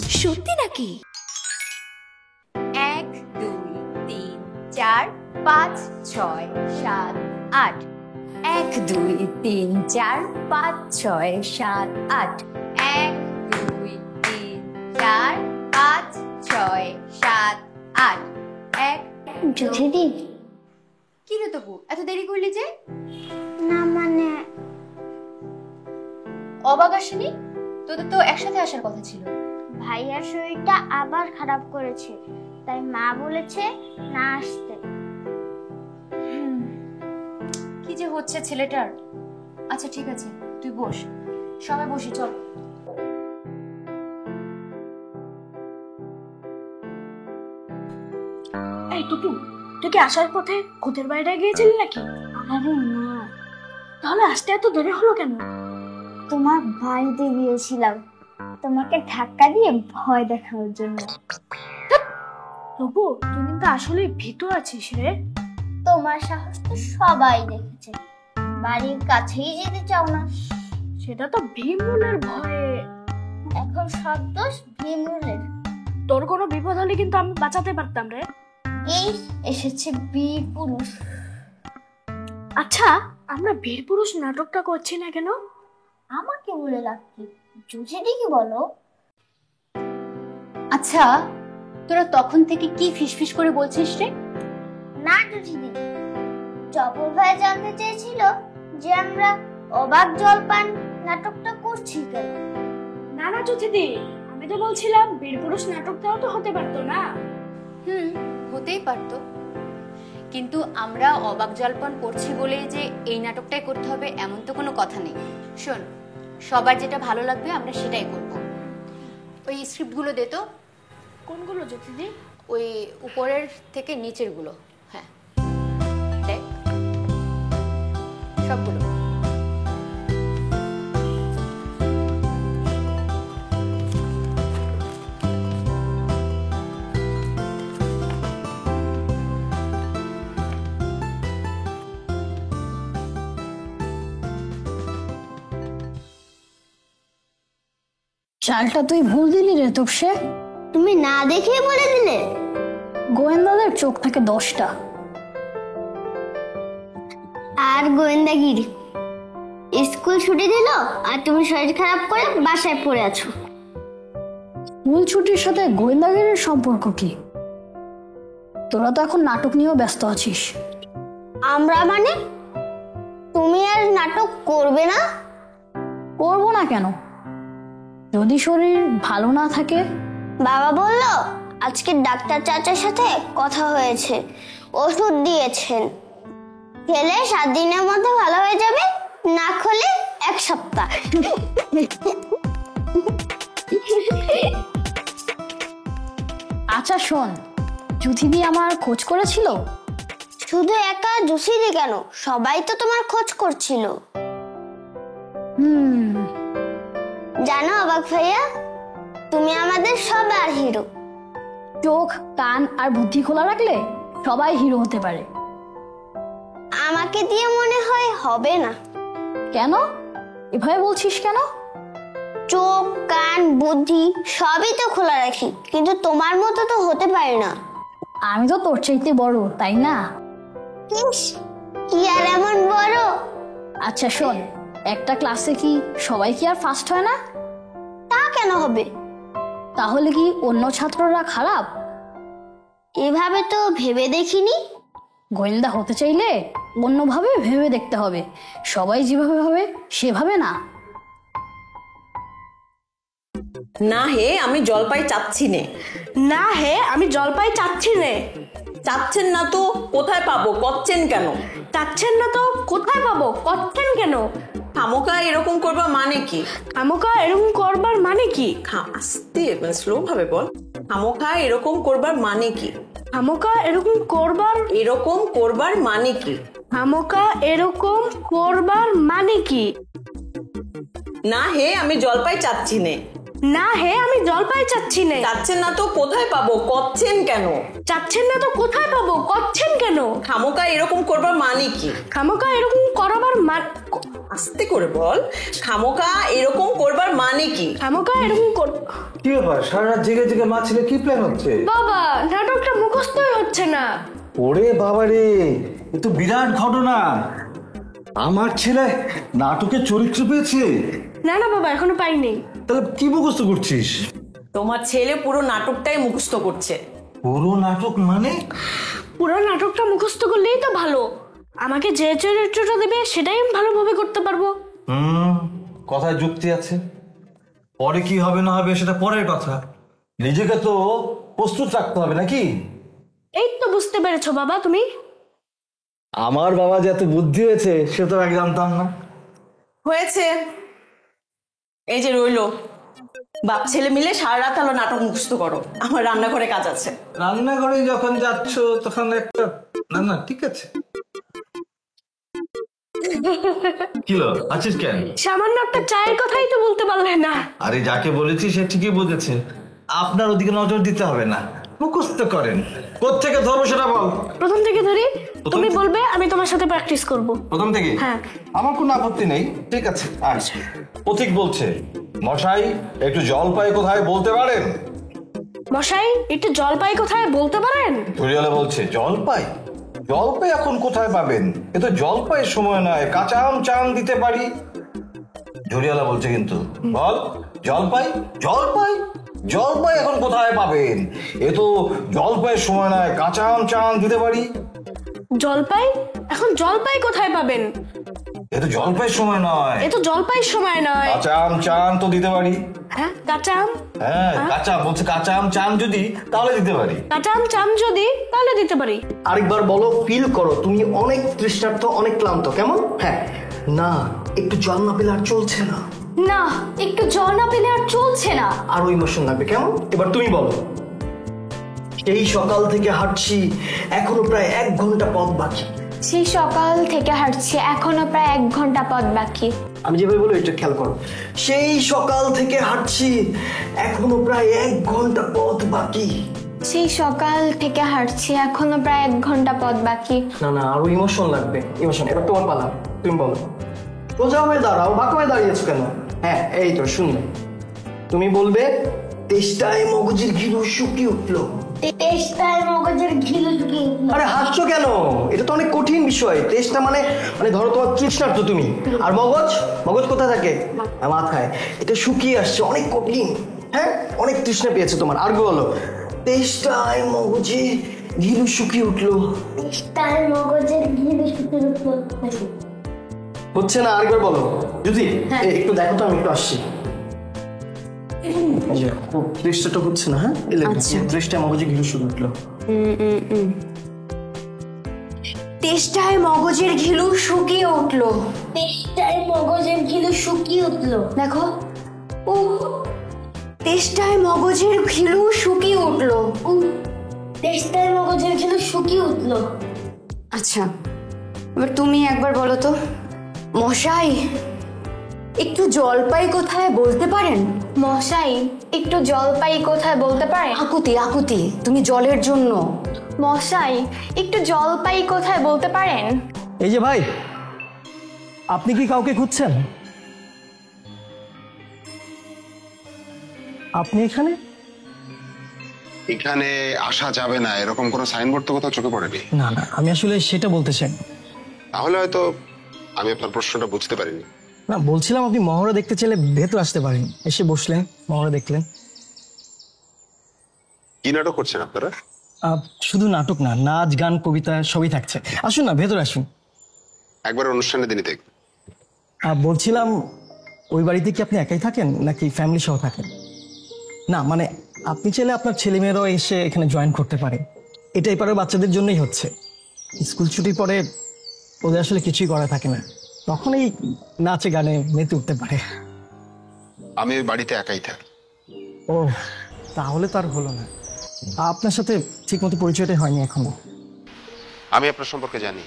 সত্যি নাকি? 1 2 3 4 5 6 7 8 1 2 3 4 5 6 7 8 1 2 3 4 5 6 7 8 1 জুথিদি, কি রে তবু এত দেরি করলি যে? না মানে অবাক আসেনি? তোদের তো একসাথে আসার কথা ছিল। ভাইয়ার শরীরটা আবার খারাপ করেছে, তাই মা বলেছে না আসতে। কি যে হচ্ছে ছেলেটার। আচ্ছা ঠিক আছে, তুই বস, সবাই বসি চল। এই টুটু, তুই কি আসার পথে খুদের বাইরে গিয়েছিলি নাকি? আরে না, তাহলে আসতে এত দেরি হলো কেন? তোমার বাড়িতে গিয়েছিলাম তোমাকে ধাক্কা দিয়ে ভয় দেখানোর জন্য। তবু তুই কিন্তু আসলে ভীতু আছিস রে। তোমার সাহস তো সবাই দেখেছে, বাড়ির কাছেই যেতে চাও না। সেটা তো ভীমরুলের ভয়ে। এখন সব দোষ ভীমরুলের। তোর কোনো বিপদ হলে কিন্তু আমি বাঁচাতে পারতাম রে। এই এসেছে বীর পুরুষ। আচ্ছা, আমরা বীর পুরুষ নাটকটা করছি না কেন? আমাকে বলে লাভ কি, জুথিদি কি বলো? আচ্ছা, তোরা তখন থেকে কি ফিসফিস করে বলছিস রে? না জুথিদি, জবর ভাই জানতে চেয়েছিল যে আমরা অবাক জলপান নাটকটা করছি কেন। না না জুথিদি, আমি তো বলছিলাম বীর পুরুষ নাটকটাও তো হতে পারতো না। হতেই পারতো, কিন্তু আমরা অবাক জল্পন করছি বলে যে এই নাটকটাই করতে হবে এমন তো কোনো কথা নেই। শোন, সবার যেটা ভালো লাগবে আমরা সেটাই করব। ওই স্ক্রিপ্টগুলো দে তো। কোনগুলো জুথিদি? ওই উপরের থেকে নিচের গুলো। হ্যাঁ দেখ, সবগুলো। চালটা তুই ভুল দিলি রে তোপসে। তুমি না দেখে বলে দিলে। গোয়েন্দাদের চোখ থাকে 10টা। আর গোয়েন্দাগিরি, স্কুল ছুটি দিল আর তুমি শরীর খারাপ করে বাসায় পড়ে আছো। স্কুল ছুটির সাথে গোয়েন্দাগিরির সম্পর্ক কি? তোরা তো এখন নাটক নিয়েও ব্যস্ত আছিস। আমরা মানে? তুমি আর নাটক করবে না? করবো না কেন? যদি শরীর ভালো না থাকে? বাবা বলল আজকে ডাক্তার চাচার সাথে কথা হয়েছে, ওষুধ দিয়েছেন, খেলে 7 দিনের মধ্যে ভালো হয়ে যাবে, না খেলে 1 সপ্তাহ। আচ্ছা শোন, জুথিদি আমার খোঁজ করেছিল। শুধু একা জুসিদি কেন, সবাই তো তোমার খোঁজ করছিল। জানো অবাক ভাইয়া, তুমি আমাদের সবার হিরো। চোখ, কান আর বুদ্ধি খোলা রাখলে সবাই হিরো হতে পারে। আমাকে দিয়ে মনে হয় হবে না। কেন এভাবে বলছিস কেন? চোখ, কান, বুদ্ধি সবই তো খোলা রাখি, কিন্তু তোমার মতো তো হতে পারে না। আমি তো তোর চাইতে বড়, তাই না? ইস, কি আর এমন বড়? আচ্ছা শোন, একটা ক্লাসে কি সবাই কি আর ফার্স্ট হয় না? তা কেন হবে? তাহলে কি অন্য ছাত্ররা খারাপ? এভাবে তো ভেবে দেখিনি। গোয়েন্দা হতে চাইলে অন্যভাবে ভেবে দেখতে হবে, সবাই যেভাবে ভাবে সেভাবে না। না হে, আমি জলপাই চাচ্ছি নে। না হে, আমি জলপাই চাচ্ছি নে। চাচ্ছেন না তো কোথায় পাবো, করছেন কেন? চাচ্ছেন না তো কোথায় পাবো, করছেন কেন? খামোকা এরকম করবা মানে কি? খামোকা এরকম করবার মানে কি? আস্তে স্লো ভাবে বল। খামোকা এরকম করবার মানে কি? খামোকা এরকম করবার মানে কি? খামোকা এরকম করবার মানে কি? না হে, আমি জলপাই চাচ্ছি নে। না হে, আমি জলপাই চাচ্ছি নে। চাচ্ছেন না তো কোথায় পাবো, করছেন কেন? চাচ্ছেন না তো কোথায় পাবো, করছেন কেন? খামোকা এরকম করবার মানে কি? খামোকা এরকম করবার আস্তে করে বল, খামোকা এরকম করবার মানে কি? খামোকা এরকম কর। কি ব্যাপার, সারা রাত জেগে জেগে মা ছেলে কি প্ল্যান হচ্ছে? বাবা নাটকটা মুখস্থই হচ্ছে না। ওরে বাবা রে, এ তো বিরাট ঘটনা। আমার ছেলে নাটকের চরিত্র পেয়েছে। না না বাবা, এখনো পাইনি। তাহলে কি মুখস্থ করছিস? তোমার ছেলে পুরো নাটকটাই মুখস্থ করছে। পুরো নাটক মানে? পুরো নাটকটা মুখস্থ করলেই তো ভালো। আমাকে যে চরিত্রটা দেবে সেটাই আমি ভালোভাবে করতে পারবো। কথায় যুক্তি আছে। পরে কি হবে না হবে সেটা পরের কথা, নিজেকে তো প্রস্তুত রাখতে হবে নাকি? এই তো বুঝতে পেরেছো বাবা তুমি। আমার বাবা যে এত বুদ্ধি হয়েছে সে তো আগে জানতাম না। হয়েছে, এই যে রইলো, বাপ ছেলে মিলে সারা রাত হলো নাটক মুখস্থ করো। আমার রান্নাঘরে কাজ আছে। রান্নাঘরে যখন যাচ্ছ তখন একটা না না ঠিক আছে। কিলো আছিস কেন? সামান্য একটা চায়ের কথাই তো বলতে পারলে না। আরে যাকে বলেছি সে ঠিকই বুঝেছে, আপনার ওদিকে নজর দিতে হবে না, মুখস্থ করেন। কোত্থেকে ধরবো সেটা বল। প্রথম থেকে ধরি, প্রথম তুমি থেকে? বলবে, আমি তোমার সাথে প্র্যাকটিস করব। প্রথম থেকে? হ্যাঁ। আমার কোনো আপত্তি নেই, ঠিক আছে। আচ্ছা, পথিক বলছে, মশাই একটু জলপাই কোথায় বলতে পারেন? মশাই একটু জল পাই কোথায় বলতে পারেন? ধরিয়ালা বলছে, জলপাই? জলপাই এখন কোথায় পাবেন? এ তো জলপাইয়ের সময় নয়, কাঁচা আম চান দিতে পারি। ঝরিয়ালা বলছে কিন্তু, বল জলপাই? জলপাই? জলপাই এখন কোথায় পাবেন? এ তো জলপাইয়ের সময় নয়, কাঁচা আম চান দিতে পারি। জলপাই? এখন জলপাই কোথায় পাবেন? এ তো জলপাইয়ের সময় নয়, এ তো জলপাইয়ের সময় নয়। কাঁচা আম চান তো দিতে পারি। হ্যাঁ, কাঁচা আম? হ্যাঁ, কাঁচা আম বলছে, কাঁচা আম চান যদি তাহলে দিতে পারি। কাঁচা আম চাম যদি, তাহলে দিতে পারি। আরেকবার বলো, ফিল করো তুমি অনেক তৃষ্ণার্ত, অনেক ক্লান্ত। কেমন? হ্যাঁ। না, একটু জল না পেলে আর চলছে না। না, একটু জল না পেলে আর চলছে না। আরো ইমোশন লাগবে। কেমন? এবার তুমি বলো। এই সকাল থেকে হাঁটছি, এখনো প্রায় 1 ঘন্টা পথ বাকি। সেই সকাল থেকে হাঁটছি, এখনো প্রায় 1 ঘন্টা পথ বাকি। আমি যেভাবে বলো এটা খেয়াল করো। সেই সকাল থেকে হাঁটছি, এখনো প্রায় 1 ঘন্টা পথ বাকি। সেই সকাল থেকে হাঁটছি, এখনো প্রায় 1 ঘন্টা পথ বাকি। না না, আরো ইমোশন লাগবে, ইমোশন। এবার তোমার পালা, তুমি বলো। সোজা হয়ে দাঁড়াও, বাঁকা হয়ে দাঁড়িয়েছো কেন? হ্যাঁ, এই তো শুনলে। তুমি বলবে, তেষ্টায় মগজের ঘিলু শুকিয়ে উঠলো। তেষ্টায় মগজের ঘিলু শুকিয়ে উঠলো। আরে হাসছো কেন? এটা তো অনেক কঠিন বিষয়। তেষ্টা মানে মানে ধরো তোমার তৃষ্ণার্ত তুমি, আর মগজ, মগজ কোথায় থাকে? মাথায়। এটা শুকিয়ে আসছে, অনেক কঠিন। হ্যাঁ, অনেক তৃষ্ণা পেয়েছে তোমার। আর বলো, তেষ্টায় মগজে ঘিলু শুকিয়ে উঠলো। তেষ্টায় মগজের ঘিলু শুকিয়ে উঠলো। হচ্ছে না, আরেকবার বলো। যদি একটু দেখো তো, আমি একটু আসছি। দৃষ্টিটা হচ্ছে না। হ্যাঁ, দৃষ্টিটা মগজে ঘিলু শুকিয়ে উঠলো। তেষ্টায় মগজের ঘিলু শুকিয়ে উঠলো। তেষ্টায় মগজের ঘিলু শুকিয়ে উঠলো। দেখো, ও তেষ্টায় মগজের ঘিলু শুকিয়ে উঠলো। তেষ্টায় মগজের ঘিলু শুকিয়ে উঠলো। আচ্ছা, এবার তুমি একবার বলো তো, মশাই একটু জলপাই কোথায় বলতে পারেন? মশাই একটু জল পাই কোথায় বলতে পারেন? আকুতি আকুতি, তুমি জলের জন্য। মশাই একটু জল পাই কোথায় বলতে পারেন? এই যে ভাই, আপনি কি কাউকে খুঁজছেন? আপনি এখানে? এখানে আসা যাবে না এরকম কোনো সাইনবোর্ড তো কোথাও চোখে পড়েনি। না না, আমি আসলে সেটা বলতে চাই। তাহলে হয়তো আমি আপনার প্রশ্নটা বুঝতে পারিনি। না, বলছিলাম আপনি মহড়া দেখতে চাইলে ভেতর আসতে পারেন। এসে বসলেন, মহড়া দেখলেন। কি নাটক করছেন আপনারা? শুধু নাটক না, নাচ গান কবিতা সবই থাকছে। আসুন না, ভেতর আসুন। একবার অনুষ্ঠানের দিনই দেখ। বলছিলাম, ওই বাড়িতে কি আপনি একাই থাকেন নাকি ফ্যামিলি সহ থাকেন? না মানে, আপনি চাইলে আপনার ছেলেমেয়েরাও এসে এখানে জয়েন করতে পারে। এটা এবারে বাচ্চাদের জন্যই হচ্ছে। স্কুল ছুটির পরে ওদের আসলে কিছুই করা থাকে না, তখন এই নাচে গানে মেতে উঠতে পারে। আমি ওই বাড়িতে একাই থাকি। ও, তাহলে তো আর হলো না। আপনার সাথে ঠিক মতো পরিচয়টাই হয়নি এখনো। আমি আপনার সম্পর্কে জানি,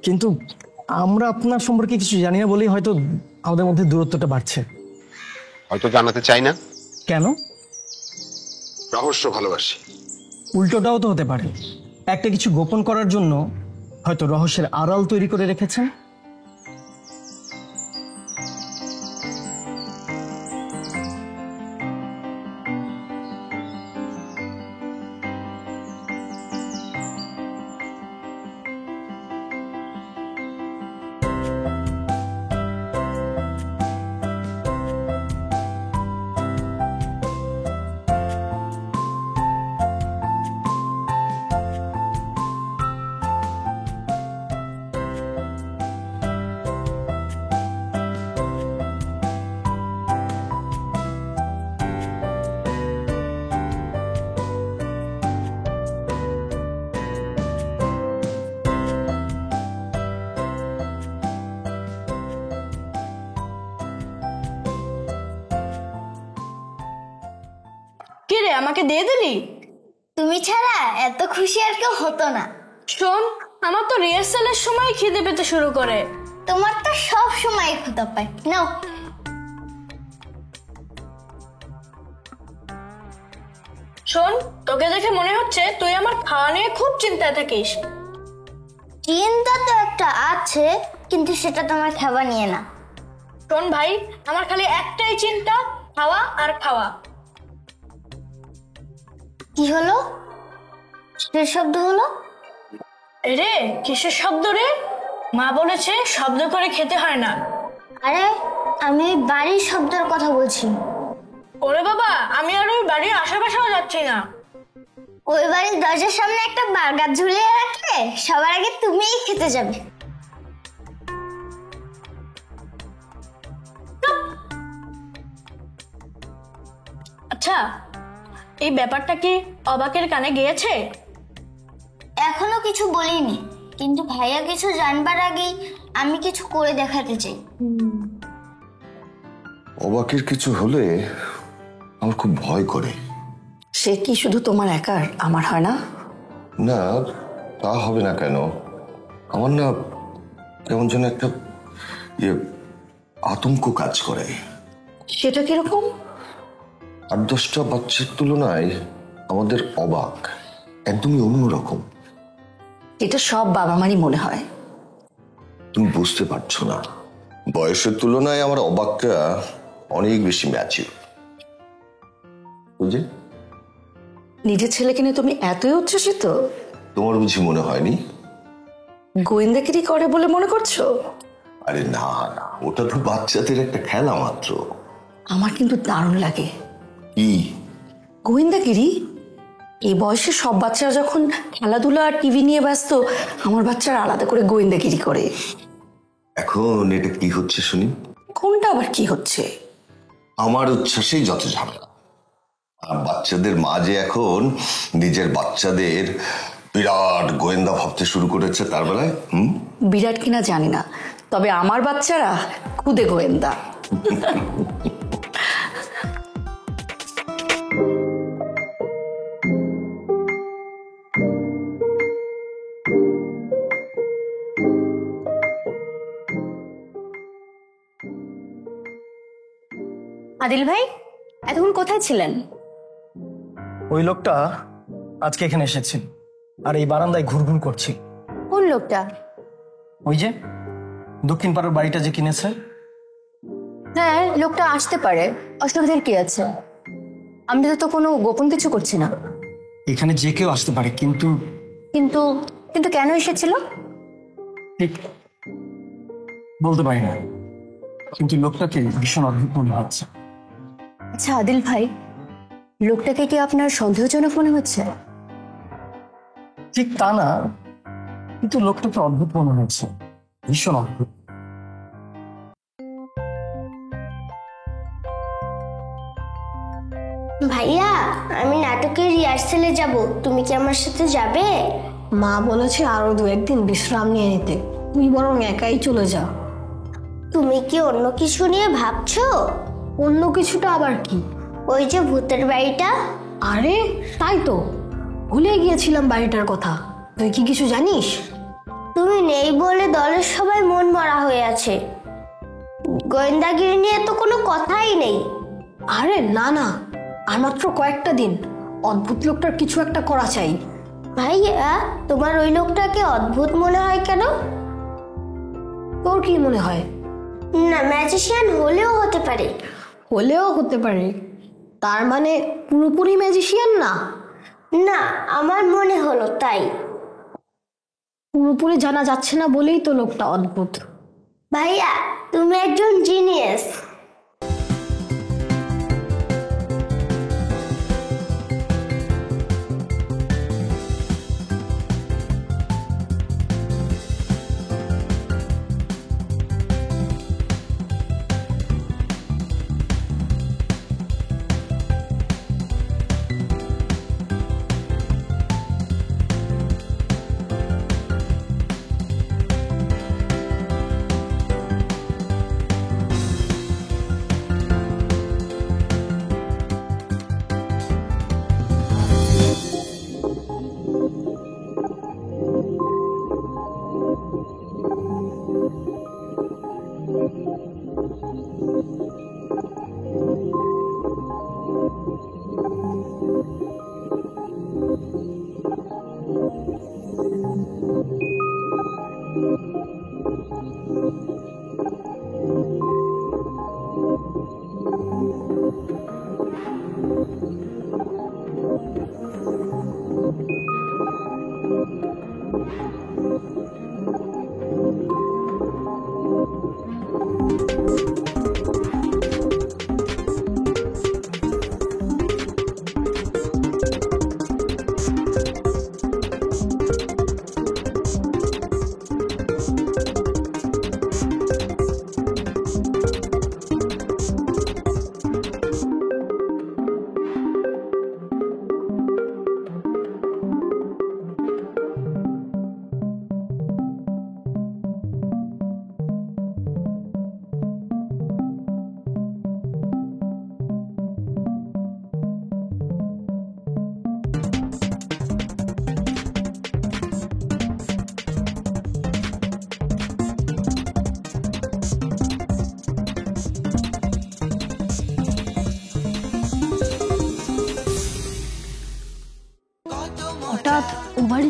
কিন্তু আমরা আপনার সম্পর্কে কিছু জানি না বলেই হয়তো আমাদের মধ্যে দূরত্বটা বাড়ছে। হয়তো জানাতে চাই না। কেন? রহস্য ভালোবাসি। উল্টোটাও তো হতে পারে, একটা কিছু গোপন করার জন্য হয়তো রহস্যের আড়াল তৈরি করে রেখেছেন। কি রে, আমাকে দিয়ে দিলি? তুমি ছাড়া এত খুশি আর কেউ হতো না। শোন, আমার তো রিহার্সালের সময় খিদে পেতে শুরু করে। তোমার তো সব সময় ক্ষুধা পায়। নাও। শোন, তোকে দেখে মনে হচ্ছে তুই আমার খাওয়া নিয়ে খুব চিন্তায় থাকিস। চিন্তা তো একটা আছে, কিন্তু সেটা তোমার খাওয়া নিয়ে না। শোন ভাই, আমার খালি একটাই চিন্তা, খাওয়া আর খাওয়া। কি হলো? কিসের শব্দ হলো? রে, কিসের শব্দ রে? মা বলেছে শব্দ করে খেতে হয় না। আরে আমি ওই বাড়ির শব্দের কথা বলছি। ওরে বাবা, আমি আর ওই বাড়ির আশেপাশেও যাচ্ছি না। ওই বাড়ির দরজার সামনে একটা বার্গার ঝুলিয়ে রাখলে সবার আগে তুমিই খেতে যাবে। আচ্ছা, এই ব্যাপারটা কি অবাকের কানে গিয়েছে? এখনো কিছু বলিনি, কিন্তু ভাইয়া কিছু জানবার আগেই আমি কিছু করে দেখাতে চাই। অবাকের কিছু হলে আমার খুব ভয় করে। সে কি শুধু তোমার একার? আমার হয় না? না, তা হবে না কেন? আমার না কেমন যেন একটা আতঙ্ক কাজ করে। সেটা কিরকম? 8-10টা বাচ্চার তুলনায় আমাদের অবাক একদমই অন্যরকম। এটা সব বাবা মারই মনে হয়। তুমি বুঝতে পারছো না, বয়সের তুলনায় আমার অবাকটা অনেক বেশি ম্যাচিউর। বুঝলি? নিজের ছেলেকে নিয়ে তুমি এতই উচ্ছ্বসিত? তোমার বুঝি মনে হয়নি? গোয়েন্দাগিরি করে বলে মনে করছো? আরে না না, ওটা তো বাচ্চাদের একটা খেলা মাত্র। আমার কিন্তু দারুণ লাগে। কি গোয়েন্দাগিরি? এই বয়সে সব বাচ্চারা যখন খেলাধুলা আর টিভি নিয়ে ব্যস্ত, আমার বাচ্চারা আলাদা করে গোয়েন্দাগিরি করে। এখন এটা কি হচ্ছে শুনি? কোনটা আবার কি হচ্ছে? আমার উচ্ছ্বাসেই যত ঝামেলা। আর বাচ্চাদের মা যে এখন নিজের বাচ্চাদের বিরাট গোয়েন্দা ভাবতে শুরু করেছে তার বেলায়। বিরাট কিনা জানি না, তবে আমার বাচ্চারা খুদে গোয়েন্দা। আদিল ভাই, এতক্ষণ কোথায় ছিলেন? ওই লোকটা আজকে এখানে এসেছে আর এই বারান্দায় ঘুরঘুর করছে। কোন লোকটা? ওই যে দক্ষিণ পাড়ার বাড়িটা যে কিনেছে। হ্যাঁ, লোকটা আসতে পারে, অসুবিধার কি আছে? আমরা তো কোনো গোপন কিছু করছি না। এখানে যে কেউ আসতে পারে, কিন্তু কিন্তু কিন্তু কেন এসেছিল ঠিক বলতে পারি না, কিন্তু লোকটাকে ভীষণ অদ্ভুত মনে হচ্ছে। আচ্ছা আদিল ভাই, লোকটাকে কি আপনার সন্দেহজনক মনে হচ্ছে? ঠিক তা না, কিন্তু লোকটাকে অদ্ভুত মনে হচ্ছে, ভীষণ অদ্ভুত। ভাইয়া, আমি নাটকের রিহার্সেলে যাব, তুমি কি আমার সাথে যাবে? মা বলেছে আরো 2-1 দিন বিশ্রাম নিয়ে নিতে, তুই বরং একাই চলে যা। তুমি কি অন্য কিছু নিয়ে ভাবছো? অন্য কিছুটা আবার কি? ওই যে ভূতের বাড়িটা। আরে তাই তো, ভুলে গিয়েছিলাম বাড়িটার কথা। তুই কি কিছু জানিস? তুমি নেই বলে দলের সবাই মন মরা হয়ে আছে। গোয়েন্দাগিরি নিয়ে তো কোনো কথাই নেই। আরে না না, আর মাত্র কয়েকটা দিন, অদ্ভুত লোকটার কিছু একটা করা চাই। ভাইয়া, তোমার ওই লোকটাকে অদ্ভুত মনে হয় কেন? তোর কি মনে হয়? না, ম্যাজিশিয়ান হলেও হতে পারে। হলেও হতে পারে, তার মানে পুরোপুরি ম্যাজিশিয়ান না? না, আমার মনে হলো তাই। পুরোপুরি জানা যাচ্ছে না বলেই তো লোকটা অদ্ভুত। ভাইয়া, তুমি একজন জিনিয়াস।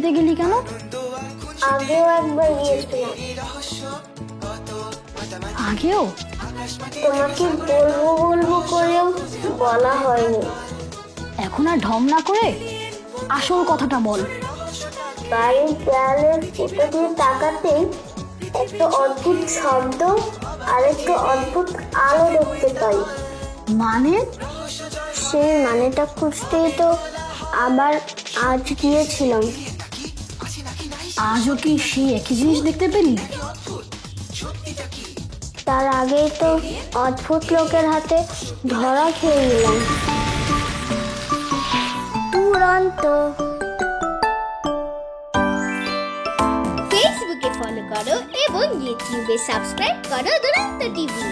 দিতে গেলি কেন? আগেও একবার গিয়েছিলাম। আগেও? তোমাকে বলবো বলবো করেও বলা হয়নি। এখন আর ঢং না করে আসল কথাটা বল। বাড়ির দেয়ালের ফুটো দিয়ে তাকাতেই একটা অদ্ভুত শব্দ আর একটা অদ্ভুত আলো দেখতে পাই। মানে? সেই মানেটা খুঁজতেই তো আবার আজ গিয়েছিলাম। আজও কি সেই একই জিনিস দেখতে পেলি? তার আগেই তো অদ্ভুত লোকের হাতে ধরা খেয়ে গেলাম। দুরন্ত। ফেসবুকে ফলো করো এবং ইউটিউবে সাবস্ক্রাইব করো দুরন্ত টিভি।